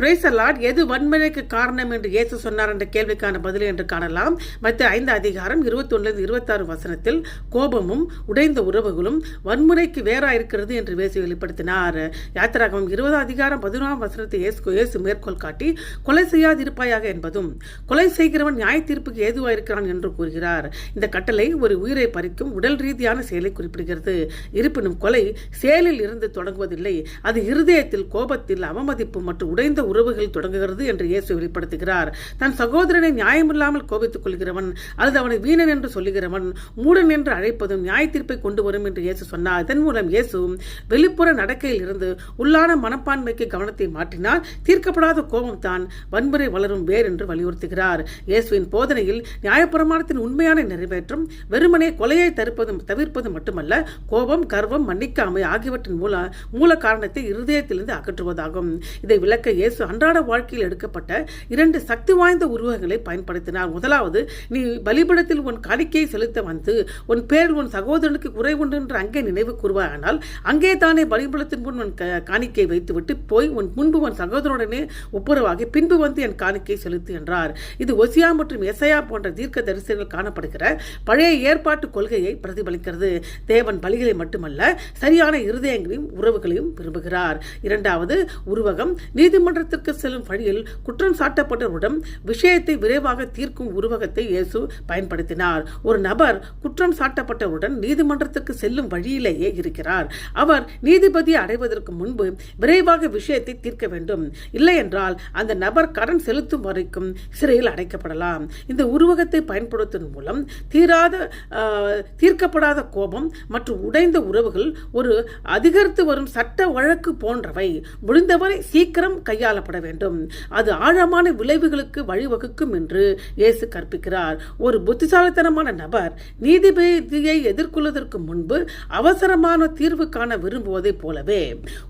Praise the Lord. எது வன்முறைக்கு காரணம் என்று இயேசு சொன்னார் என்ற கேள்விக்கான பதில் என்று காணலாம். மத்திய 5 அதிகாரம் 21-26 வசனத்தில் கோபமும் உடைந்த உறவுகளும் வன்முறைக்கு வேறாயிருக்கிறது என்று இயேசு வெளிப்படுத்தினார். யாத்திராகமம் 20 அதிகாரம் 11 வசனத்தை இயேசு மேற்கோள் காட்டி கொலை செய்யாதிருப்பாயாக என்பதும் கொலை செய்கிறவன் நியாய தீர்ப்புக்கு ஏதுவாயிருக்கிறான் என்று கூறுகிறார். இந்த கட்டளை ஒரு உயிரை பறிக்கும் உடல் ரீதியான செயலை குறிப்பிடுகிறது. இருப்பினும் கொலை செயலில் இருந்து தொடங்குவதில்லை, அது இருதயத்தில், கோபத்தில், அவமதிப்பு மற்றும் உடைந்த உறவுகள் தொடங்குகிறது என்று இயேசு வெளிப்படுத்துகிறார். தன் சகோதரனை நியாயமில்லாமல் கோபித்துக் கொள்கிறவன் அல்லது அவனை வீணன் என்று சொல்லுகிறவன் மூடன் என்று அழைப்பதும் நியாய தீர்ப்பை கொண்டு வரும் என்று இயேசு சொன்னார். இதன் மூலம் இயேசு வெளிப்புற நடக்கையில் இருந்து உள்ளான மனப்பான்மைக்கு கவனத்தை மாற்றினார். தீர்க்கப்படாத கோபம் தான் வன்முறை வளரும் வேர் என்று வலியுறுத்துகிறார். இயேசுவின் போதனையில் நியாயப்பிரமாணத்தின் உண்மையான நிறைவேற்றம் வெறுமனே கொலையை தவிர்ப்பது மட்டுமல்ல, கோபம், கர்வம், மன்னிக்காமை ஆகியவற்றின் மூல காரணத்தை இருதயத்திலிருந்து அகற்றுவதாகும். இதை விளக்க இயேசு அன்றாட வாழ்க்கையில் எடுக்கப்பட்ட 2 சக்தி வாய்ந்த உருவகங்களை பயன்படுத்தினார். முதலாவது, நீ பலிபீடத்தில் உன் காணிக்கையை செலுத்த வந்து உன் பேரில் உன் சகோதரனுக்கு குறை உண்டு என்று அங்கே நினைவு கூறுவாயானால் அங்கே தானே பலிபீடத்தின் முன் உன் காணிக்கை வைத்துவிட்டு போய் உன் முன்பு உன் சகோதரனுடனே ஒப்புரவாகி பின்பு வந்து என் காணிக்கை செலுத்து என்றார். இது ஒசியா மற்றும் எசையா போன்ற தீர்க்க தரிசனங்கள் காணப்படுகிற பழைய ஏற்பாட்டு கொள்கையை பிரதிபலிக்கிறது. தேவன் பலிகளை மட்டுமல்ல, சரியான இருதயங்களையும் உறவுகளையும் விரும்புகிறார். இரண்டாவது உருவகம், நீதிமன்றத்திற்கு செல்லும் வழியில் குற்றம் சாட்டப்பட்டவரிடம் விஷயத்தை விரைவாக தீர்க்கும் உருவகத்தை இயேசு பயன்படுத்தினார். ஒரு நபர் குற்றம் சாட்டப்பட்டவருடன் நீதிமன்றத்துக்கு செல்லும் வழியிலேயே இருக்கிறார். அவர் நீதிபதியை அடைவதற்கு முன்பு விரைவாக விஷயத்தை தீர்க்க வேண்டும். இல்லை என்றால் அந்த நபர் கடன் செலுத்தும் வரைக்கும் சிறையில் அடைக்கப்படலாம். இந்த உருவகத்தை பயன்படுத்துவதன் மூலம் தீர்க்கப்படாத கோபம் மற்றும் உடைந்த உறவுகள் ஒரு அதிகரித்து வரும் சட்ட வழக்கு போன்றவை முடிந்தவரை சீக்கிரம் கையாளப்பட வேண்டும். அது ஆழமான விளைவுகளுக்கு வழிவகுக்கும் என்று இயேசு கற்பிக்கிறார். ஒரு புத்திசாலித்தனமான நபர் நீதிபதியை எதிர்கொள்வதற்கு முன்பு அவசரமான தீர்வு காண விரும்புவதை போலவே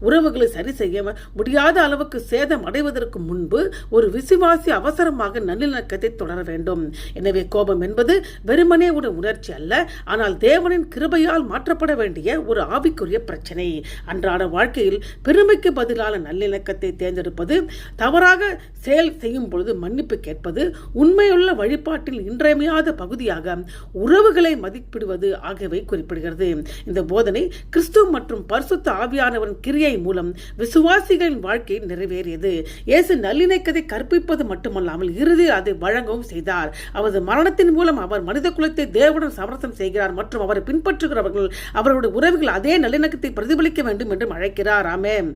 உறவுகளை சரி செய்ய முடியாத அளவுக்கு சேதம் அடைவதற்கு முன்பு ஒரு விசுவாசி அவசரமாக நல்லிணக்கத்தை தொடர வேண்டும். எனவே கோபம் என்பது வெறுமனே ஒரு உணர்ச்சி அல்ல, ஆனால் தேவனின் கிருபையால் மாற்றப்பட வேண்டிய ஒரு ஆவிக்குரிய பிரச்சனை. அன்றாட வாழ்க்கையில் பெருமைக்கு பதிலான நல்லிணக்கத்தை தேர்ந்தெடுப்பது, தவறாக செயல் செய்யும் பொழுது மன்னிப்பு கேட்பது, உண்மையுள்ள வழிபாட்டில் இன்றியமையாத பகுதியாக உறவுகளை மதிப்பிடுவது ஆகியவை குறிப்பிடுகிறது. இந்த போதனை கிறிஸ்து மற்றும் பரிசுத்த ஆவியானவரின் கிரியை மூலம் விசுவாசிகளின் வாழ்க்கை நிறைவேறியது. இயேசு நல்லிணக்கத்தை கற்பிப்பது மட்டுமல்லாமல் இறுதியில் அதை வழங்கவும் செய்தார். அவரது மரணத்தின் மூலம் அவர் மனித குலத்தை தேவனுடன் சமரசம் செய்கிறார் மற்றும் அவரை பின்பற்றுகிறவர்கள் அவருடைய உறவுகள் அதே நல்லிணக்கத்தை பிரதிபலிக்க வேண்டும் என்று அழைக்கிறார். ஆமென்.